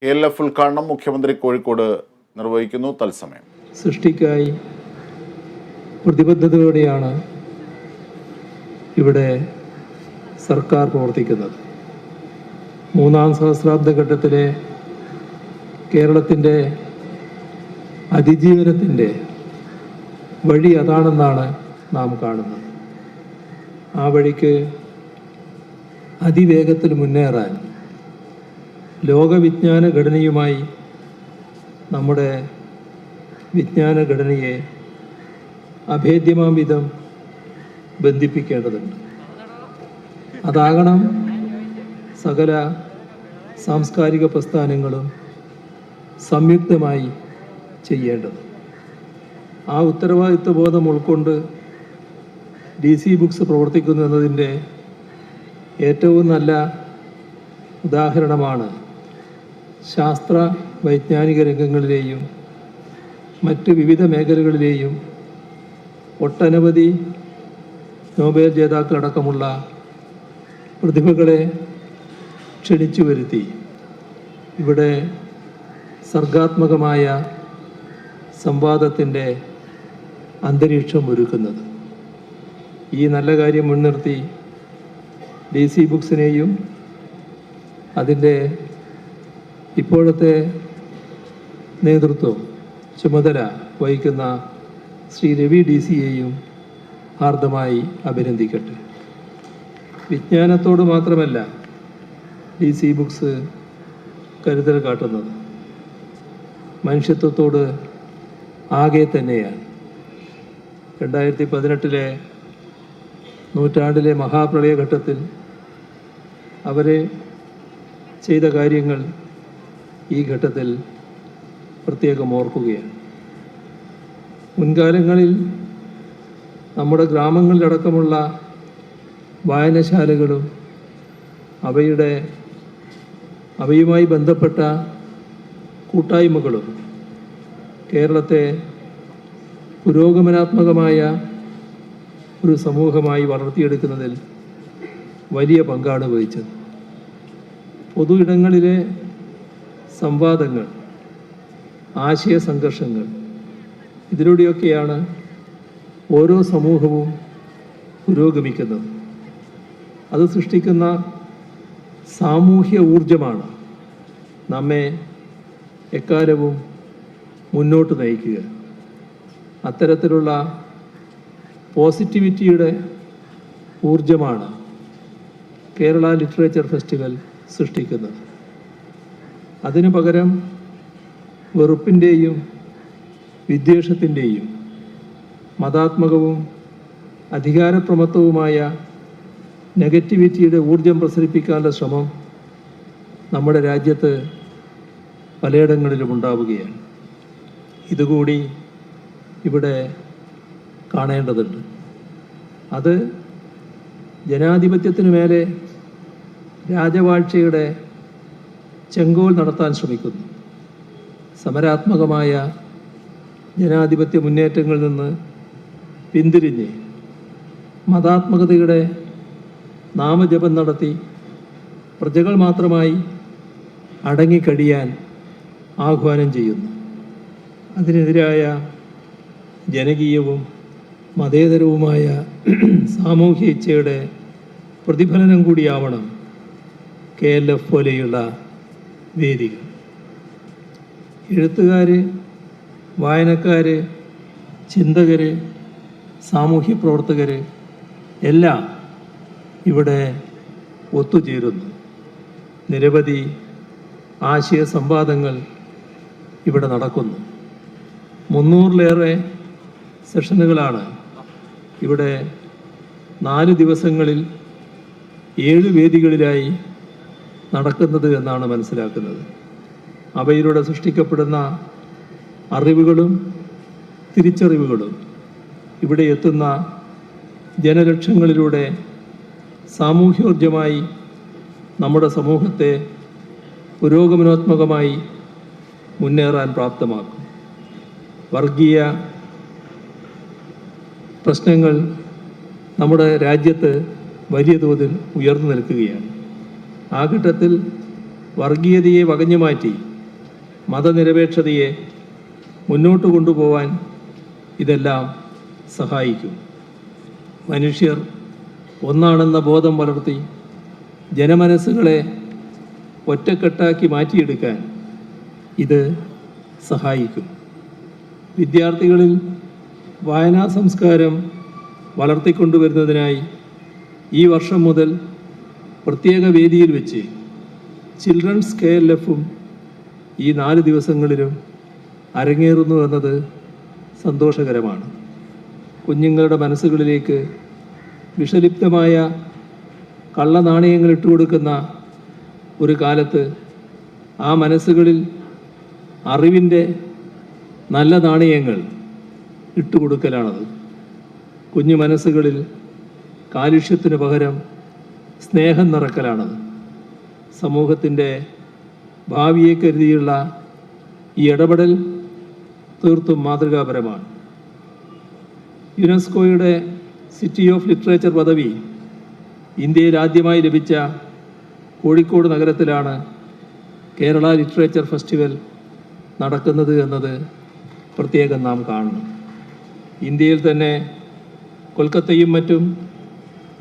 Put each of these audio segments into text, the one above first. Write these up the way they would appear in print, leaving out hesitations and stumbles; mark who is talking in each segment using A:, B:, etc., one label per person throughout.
A: KLF ഉദ്ഘാടനം മുഖ്യമന്ത്രി കോഴിക്കോട് നിർവഹിക്കുന്നു. തത്സമയം
B: സൃഷ്ടിക്കായി പ്രതിബദ്ധതയോടെയാണ് ഇവിടെ സർക്കാർ പ്രവർത്തിക്കുന്നത്. മൂന്നാം സഹസ്രാബ്ദ ഘട്ടത്തിലെ കേരളത്തിൻ്റെ അതിജീവനത്തിൻ്റെ വഴി അതാണെന്നാണ് നാം കാണുന്നത്. ആ വഴിക്ക് അതിവേഗത്തിൽ മുന്നേറാൻ ലോകവിജ്ഞാന ഘടനയുമായി നമ്മുടെ വിജ്ഞാന ഘടനയെ അഭേദ്യമാം വിധം ബന്ധിപ്പിക്കേണ്ടതുണ്ട്. അതാകണം സകല സാംസ്കാരിക പ്രസ്ഥാനങ്ങളും സംയുക്തമായി ചെയ്യേണ്ടത്. ആ ഉത്തരവാദിത്വ ബോധം ഉൾക്കൊണ്ട് DC ബുക്സ് പ്രവർത്തിക്കുന്നു എന്നതിൻ്റെ ഏറ്റവും നല്ല ഉദാഹരണമാണ് ശാസ്ത്ര വൈജ്ഞാനിക രംഗങ്ങളിലെയും മറ്റ് വിവിധ മേഖലകളിലെയും ഒട്ടനവധി നോബൽ ജേതാക്കളടക്കമുള്ള പ്രതിഭകളെ ക്ഷണിച്ചു വരുത്തി ഇവിടെ സർഗാത്മകമായ സംവാദത്തിൻ്റെ അന്തരീക്ഷം ഒരുക്കുന്നത്. ഈ നല്ല കാര്യം മുൻനിർത്തി DC ബുക്സിനെയും അതിൻ്റെ ഇപ്പോഴത്തെ നേതൃത്വം ചുമതല വഹിക്കുന്ന ശ്രീ രവി DC-യെയും ഹാർദമായി അഭിനന്ദിക്കട്ടെ. വിജ്ഞാനത്തോട് മാത്രമല്ല DC ബുക്സ് കരുതൽ കാട്ടുന്നത്, മനുഷ്യത്വത്തോട് ആകെ തന്നെയാണ്. 2018 നൂറ്റാണ്ടിലെ മഹാപ്രളയഘട്ടത്തിൽ അവരെ ചെയ്ത കാര്യങ്ങൾ ഈ ഘട്ടത്തിൽ പ്രത്യേകം ഓർക്കുകയാണ്. മുൻകാലങ്ങളിൽ നമ്മുടെ ഗ്രാമങ്ങളിലടക്കമുള്ള വായനശാലകളും അവയുമായി ബന്ധപ്പെട്ട കൂട്ടായ്മകളും കേരളത്തെ പുരോഗമനാത്മകമായ ഒരു സമൂഹമായി വളർത്തിയെടുക്കുന്നതിൽ വലിയ പങ്കാണ് വഹിച്ചത്. പൊതു ഇടങ്ങളിലെ സംവാദങ്ങൾ, ആശയ സംഘർഷങ്ങൾ, ഇതിലൂടെയൊക്കെയാണ് ഓരോ സമൂഹവും പുരോഗമിക്കുന്നത്. അത് സൃഷ്ടിക്കുന്ന സാമൂഹ്യ ഊർജമാണ് നമ്മെ എക്കാലവും മുന്നോട്ട് നയിക്കുക. അത്തരത്തിലുള്ള പോസിറ്റിവിറ്റിയുടെ ഊർജമാണ് കേരള ലിറ്ററേച്ചർ ഫെസ്റ്റിവൽ സൃഷ്ടിക്കുന്നത്. അതിനു പകരം വെറുപ്പിൻ്റെയും വിദ്വേഷത്തിൻ്റെയും മതാത്മകവും അധികാരപ്രമത്തവുമായ നെഗറ്റിവിറ്റിയുടെ ഊർജം പ്രസരിപ്പിക്കാനുള്ള ശ്രമം നമ്മുടെ രാജ്യത്ത് പലയിടങ്ങളിലും ഉണ്ടാവുകയാണ്. ഇതുകൂടി ഇവിടെ കാണേണ്ടതുണ്ട്. അത് ജനാധിപത്യത്തിനു മേലെ രാജവാഴ്ചയുടെ ചെങ്കോൽ നടത്താൻ ശ്രമിക്കുന്നു. സമരാത്മകമായ ജനാധിപത്യ മുന്നേറ്റങ്ങളിൽ നിന്ന് പിന്തിരിഞ്ഞ് മതാത്മകതയുടെ നാമജപം നടത്തി പ്രജകൾ മാത്രമായി അടങ്ങിക്കഴിയാൻ ആഹ്വാനം ചെയ്യുന്നു. അതിനെതിരായ ജനകീയവും മതേതരവുമായ സാമൂഹ്യ ഇച്ഛയുടെ പ്രതിഫലനം കൂടിയാവണം KLF പോലെയുള്ള വേദികൾ. എഴുത്തുകാർ, വായനക്കാർ, ചിന്തകർ, സാമൂഹ്യ പ്രവർത്തകർ എല്ലാം ഇവിടെ ഒത്തുചേരുന്നു. നിരവധി ആശയ സംവാദങ്ങൾ ഇവിടെ നടക്കുന്നു. 300-ലേറെ സെഷനുകളാണ് ഇവിടെ 4 ദിവസങ്ങളിൽ 7 വേദികളിലായി നടക്കുന്നത് എന്നാണ് മനസ്സിലാക്കുന്നത്. അവയിലൂടെ സൃഷ്ടിക്കപ്പെടുന്ന അറിവുകളും തിരിച്ചറിവുകളും ഇവിടെ എത്തുന്ന ജനലക്ഷങ്ങളിലൂടെ സാമൂഹ്യോർജമായി നമ്മുടെ സമൂഹത്തെ പുരോഗമനാത്മകമായി മുന്നേറാൻ പ്രാപ്തമാക്കും. വർഗീയ പ്രശ്നങ്ങൾ നമ്മുടെ രാജ്യത്ത് വലിയ തോതിൽ ഉയർന്നു നിൽക്കുകയാണ്. ആ ഘട്ടത്തിൽ വർഗീയതയെ വകഞ്ഞു മാറ്റി മതനിരപേക്ഷതയെ മുന്നോട്ട് കൊണ്ടുപോകാൻ ഇതെല്ലാം സഹായിക്കും. മനുഷ്യർ ഒന്നാണെന്ന ബോധം വളർത്തി ജനമനസ്സുകളെ ഒറ്റക്കെട്ടാക്കി മാറ്റിയെടുക്കാൻ ഇത് സഹായിക്കും. വിദ്യാർത്ഥികളിൽ വായനാ സംസ്കാരം വളർത്തിക്കൊണ്ടുവരുന്നതിനായി ഈ വർഷം മുതൽ പ്രത്യേക വേദിയിൽ വെച്ച് ചിൽഡ്രൻസ് KLFഉം ഈ 4 ദിവസങ്ങളിലും അരങ്ങേറുന്നു എന്നത് സന്തോഷകരമാണ്. കുഞ്ഞുങ്ങളുടെ മനസ്സുകളിലേക്ക് വിഷലിപ്തമായ കള്ളനാണയങ്ങൾ ഇട്ടുകൊടുക്കുന്ന ഒരു കാലത്ത് ആ മനസ്സുകളിൽ അറിവിൻ്റെ നല്ല നാണയങ്ങൾ ഇട്ടുകൊടുക്കലാണത്. കുഞ്ഞു മനസ്സുകളിൽ കാലുഷ്യത്തിന് പകരം സ്നേഹം നിറക്കലാണത്. സമൂഹത്തിൻ്റെ ഭാവിയെ കരുതിയുള്ള ഈ ഇടപെടൽ തീർത്തും മാതൃകാപരമാണ്. യുനെസ്കോയുടെ സിറ്റി ഓഫ് ലിറ്ററേച്ചർ പദവി ഇന്ത്യയിൽ ആദ്യമായി ലഭിച്ച കോഴിക്കോട് നഗരത്തിലാണ് കേരള ലിറ്ററേച്ചർ ഫെസ്റ്റിവൽ നടക്കുന്നത് എന്നത് പ്രത്യേകം നാം കാണണം. ഇന്ത്യയിൽ തന്നെ കൊൽക്കത്തയും മറ്റും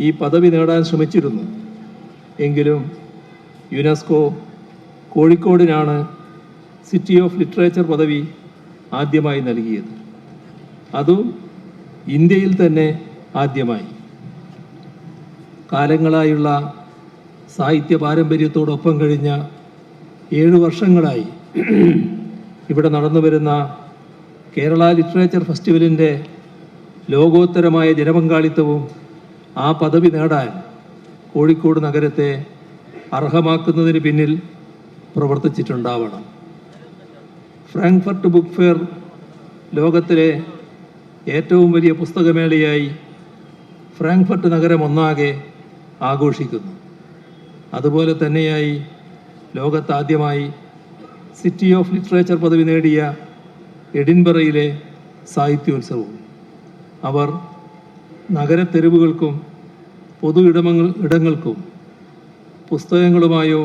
B: ഈ പദവി നേടാൻ ശ്രമിച്ചിരുന്നു. എങ്കിലും യുനെസ്കോ കോഴിക്കോടിനാണ് സിറ്റി ഓഫ് ലിറ്ററേച്ചർ പദവി ആദ്യമായി നൽകിയത്. അതും ഇന്ത്യയിൽ തന്നെ ആദ്യമായി. കാലങ്ങളായുള്ള സാഹിത്യ പാരമ്പര്യത്തോടൊപ്പം കഴിഞ്ഞ 7 വർഷങ്ങളായി ഇവിടെ നടന്നു വരുന്ന കേരള ലിറ്ററേച്ചർ ഫെസ്റ്റിവലിൻ്റെ ലോകോത്തരമായ ജനപങ്കാളിത്തവും ആ പദവി നേടാൻ കോഴിക്കോട് നഗരത്തെ അർഹമാക്കുന്നതിന് പിന്നിൽ പ്രവർത്തിച്ചിട്ടുണ്ടാവണം. ഫ്രാങ്ക്ഫർട്ട് ബുക്ക് ഫെയർ ലോകത്തിലെ ഏറ്റവും വലിയ പുസ്തകമേളയായി ഫ്രാങ്ക്ഫർട്ട് നഗരം ഒന്നാകെ ആഘോഷിക്കുന്നു. അതുപോലെ തന്നെയായി ലോകത്താദ്യമായി സിറ്റി ഓഫ് ലിറ്ററേച്ചർ പദവി നേടിയ എഡിൻബറയിലെ സാഹിത്യോത്സവവും. അവർ നഗരത്തെരുവുകൾക്കും പൊതു ഇടങ്ങൾക്കും പുസ്തകങ്ങളുമായോ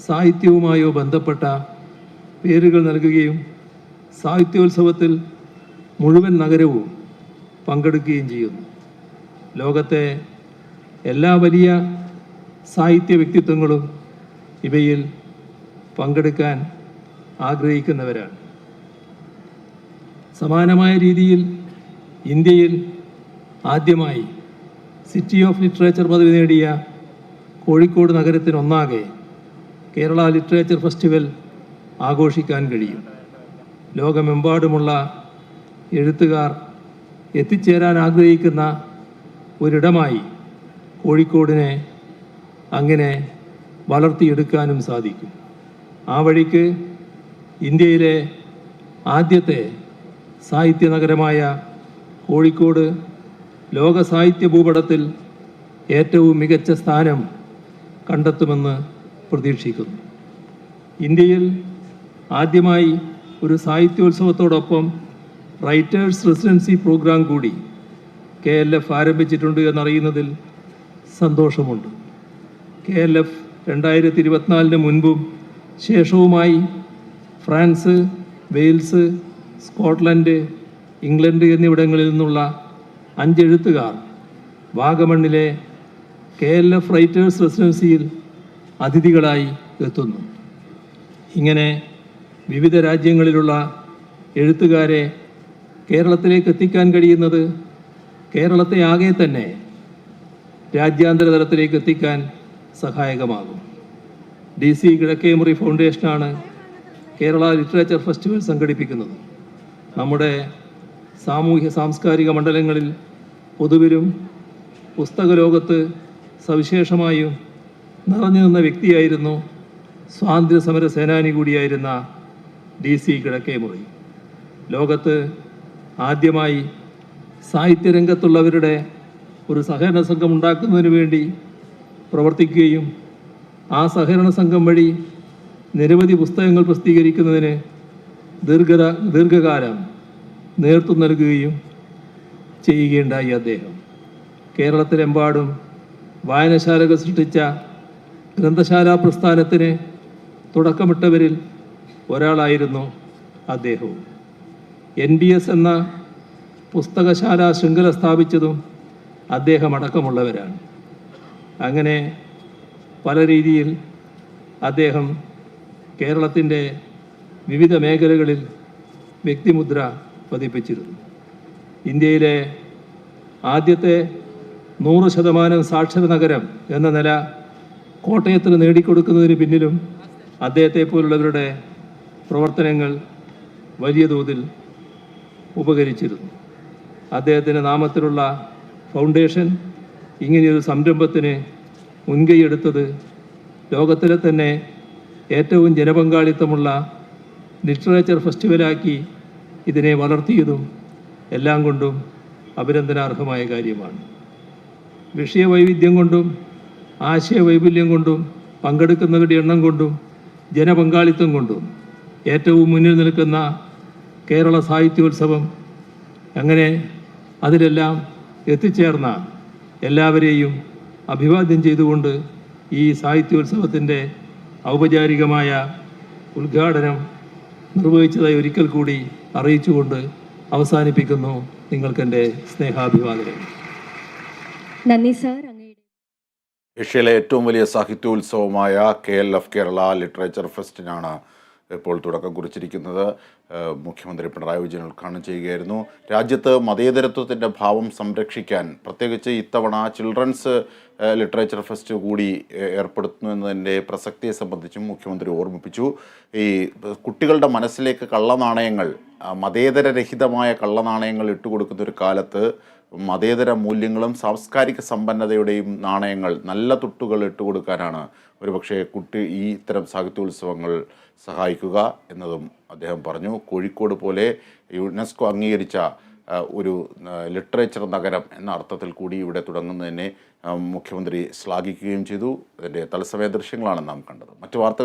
B: സാഹിത്യവുമായോ ബന്ധപ്പെട്ട പേരുകൾ നൽകുകയും സാഹിത്യോത്സവത്തിൽ മുഴുവൻ നഗരവും പങ്കെടുക്കുകയും ചെയ്യുന്നു. ലോകത്തെ എല്ലാ വലിയ സാഹിത്യ വ്യക്തിത്വങ്ങളും ഇവയിൽ പങ്കെടുക്കാൻ ആഗ്രഹിക്കുന്നവരാണ്. സമാനമായ രീതിയിൽ ഇന്ത്യയിൽ ആദ്യമായി സിറ്റി ഓഫ് ലിറ്ററേച്ചർ പദവി നേടിയ കോഴിക്കോട് നഗരത്തിനൊന്നാകെ കേരള ലിറ്ററേച്ചർ ഫെസ്റ്റിവൽ ആഘോഷിക്കാൻ കഴിയും. ലോകമെമ്പാടുമുള്ള എഴുത്തുകാർ എത്തിച്ചേരാൻ ആഗ്രഹിക്കുന്ന ഒരിടമായി കോഴിക്കോടിനെ അങ്ങനെ വളർത്തിയെടുക്കാനും സാധിക്കും. ആ വഴിക്ക് ഇന്ത്യയിലെ ആദ്യത്തെ സാഹിത്യ നഗരമായ കോഴിക്കോട് ലോക സാഹിത്യ ഭൂപടത്തിൽ ഏറ്റവും മികച്ച സ്ഥാനം കണ്ടെത്തുമെന്ന് പ്രതീക്ഷിക്കുന്നു. ഇന്ത്യയിൽ ആദ്യമായി ഒരു സാഹിത്യോത്സവത്തോടൊപ്പം റൈറ്റേഴ്സ് റെസിഡൻസി പ്രോഗ്രാം കൂടി KLF ആരംഭിച്ചിട്ടുണ്ട് എന്നറിയുന്നതിൽ സന്തോഷമുണ്ട്. KLF 2024 മുൻപും ശേഷവുമായി ഫ്രാൻസ്, വെയിൽസ്, സ്കോട്ട്ലൻഡ്, ഇംഗ്ലണ്ട് എന്നിവിടങ്ങളിൽ നിന്നുള്ള 5 എഴുത്തുകാർ വാഗമണ്ണിലെ KLF റൈറ്റേഴ്സ് റെസിഡൻസിയിൽ അതിഥികളായി എത്തുന്നു. ഇങ്ങനെ വിവിധ രാജ്യങ്ങളിലുള്ള എഴുത്തുകാരെ കേരളത്തിലേക്ക് എത്തിക്കാൻ കഴിയുന്നത് കേരളത്തെ ആകെ തന്നെ രാജ്യാന്തര തലത്തിലേക്ക് എത്തിക്കാൻ സഹായകമാകും. DC കിഴക്കേമുറി ഫൗണ്ടേഷനാണ് കേരള ലിറ്ററേച്ചർ ഫെസ്റ്റിവൽ സംഘടിപ്പിക്കുന്നത്. നമ്മുടെ സാമൂഹ്യ സാംസ്കാരിക മണ്ഡലങ്ങളിൽ പൊതുവിലും പുസ്തക ലോകത്ത് സവിശേഷമായും നിറഞ്ഞു നിന്ന വ്യക്തിയായിരുന്നു സ്വാതന്ത്ര്യ സമര സേനാനി കൂടിയായിരുന്ന DC കിഴക്കേമുറി. ലോകത്ത് ആദ്യമായി സാഹിത്യരംഗത്തുള്ളവരുടെ ഒരു സഹകരണ സംഘം ഉണ്ടാക്കുന്നതിന് വേണ്ടി പ്രവർത്തിക്കുകയും ആ സഹകരണ സംഘം വഴി നിരവധി പുസ്തകങ്ങൾ പ്രസിദ്ധീകരിക്കുന്നതിന് ദീർഘകാലം നേതൃത്വം നൽകുകയും ചെയ്യുകയുണ്ടായി അദ്ദേഹം. കേരളത്തിലെമ്പാടും വായനശാലകൾ സൃഷ്ടിച്ച ഗ്രന്ഥശാല പ്രസ്ഥാനത്തിന് തുടക്കമിട്ടവരിൽ ഒരാളായിരുന്നു അദ്ദേഹവും. NBS എന്ന പുസ്തകശാല ശൃംഖല സ്ഥാപിച്ചതും അദ്ദേഹം അടക്കമുള്ളവരാണ്. അങ്ങനെ പല രീതിയിൽ അദ്ദേഹം കേരളത്തിൻ്റെ വിവിധ മേഖലകളിൽ വ്യക്തിമുദ്ര പതിപ്പിച്ചിരുന്നു. ഇന്ത്യയിലെ ആദ്യത്തെ 100% സാക്ഷര നഗരം എന്ന നില കോട്ടയത്തിന് നേടിക്കൊടുക്കുന്നതിന് പിന്നിലും അദ്ദേഹത്തെ പോലുള്ളവരുടെ പ്രവർത്തനങ്ങൾ വലിയ തോതിൽ ഉപകരിച്ചിരുന്നു. അദ്ദേഹത്തിൻ്റെ നാമത്തിലുള്ള ഫൗണ്ടേഷൻ ഇങ്ങനെയൊരു സംരംഭത്തിന് മുൻകൈയെടുത്തത് ലോകത്തിലെ തന്നെ ഏറ്റവും ജനപങ്കാളിത്തമുള്ള ലിറ്ററേച്ചർ ഫെസ്റ്റിവലാക്കി ഇതിനെ വളർത്തിയതും എല്ലാം കൊണ്ടും അഭിനന്ദനാർഹമായ കാര്യമാണ്. വിഷയവൈവിധ്യം കൊണ്ടും ആശയവൈപുല്യം കൊണ്ടും പങ്കെടുക്കുന്നവരുടെ എണ്ണം കൊണ്ടും ജനപങ്കാളിത്തം കൊണ്ടും ഏറ്റവും മുന്നിൽ നിൽക്കുന്ന കേരള സാഹിത്യോത്സവം, അങ്ങനെ അതിലെല്ലാം എത്തിച്ചേർന്ന എല്ലാവരെയും അഭിവാദ്യം ചെയ്തുകൊണ്ട് ഈ സാഹിത്യോത്സവത്തിൻ്റെ ഔപചാരികമായ ഉദ്ഘാടനം നിർവഹിച്ചതായി ഒരിക്കൽ കൂടി അറിയിച്ചുകൊണ്ട് അവസാനിപ്പിക്കുന്നു. നിങ്ങൾക്കെൻ്റെ സ്നേഹാഭിവാദനം.
C: നന്ദി സാർ.
A: ഏഷ്യയിലെ ഏറ്റവും വലിയ സാഹിത്യോത്സവമായ KLF കേരള ലിറ്ററേച്ചർ ഫെസ്റ്റിനാണ് ഇപ്പോൾ തുടക്കം കുറിച്ചിരിക്കുന്നത്. മുഖ്യമന്ത്രി പിണറായി വിജയൻ ഉദ്ഘാടനം ചെയ്യുകയായിരുന്നു. രാജ്യത്ത് മതേതരത്വത്തിൻ്റെ ഭാവം സംരക്ഷിക്കാൻ പ്രത്യേകിച്ച് ഇത്തവണ ചിൽഡ്രൻസ് ലിറ്ററേച്ചർ ഫെസ്റ്റ് കൂടി ഏർപ്പെടുത്തുന്നു എന്നതിൻ്റെ പ്രസക്തിയെ സംബന്ധിച്ചും മുഖ്യമന്ത്രി ഓർമ്മിപ്പിച്ചു. ഈ കുട്ടികളുടെ മനസ്സിലേക്ക് കള്ളനാണയങ്ങൾ, മതേതരരഹിതമായ കള്ളനാണയങ്ങൾ ഇട്ടുകൊടുക്കുന്ന ഒരു കാലത്ത് മതേതര മൂല്യങ്ങളും സാംസ്കാരിക സമ്പന്നതയുടെയും നാണയങ്ങൾ, നല്ല തുട്ടുകൾ ഇട്ടുകൊടുക്കാനാണ് ഒരുപക്ഷെ ഈ ഇത്തരം സാഹിത്യോത്സവങ്ങൾ സഹായിക്കുക എന്നതും അദ്ദേഹം പറഞ്ഞു. കോഴിക്കോട് പോലെ UNESCO അംഗീകരിച്ച ഒരു ലിറ്ററേച്ചർ നഗരം എന്ന അർത്ഥത്തിൽ കൂടി ഇവിടെ തുടങ്ങുന്നതിനെ മുഖ്യമന്ത്രി ശ്ലാഘിക്കുകയും ചെയ്തു. അതിൻ്റെ തത്സമയ ദൃശ്യങ്ങളാണ് നാം കണ്ടത്. മറ്റു വാർത്തകൾ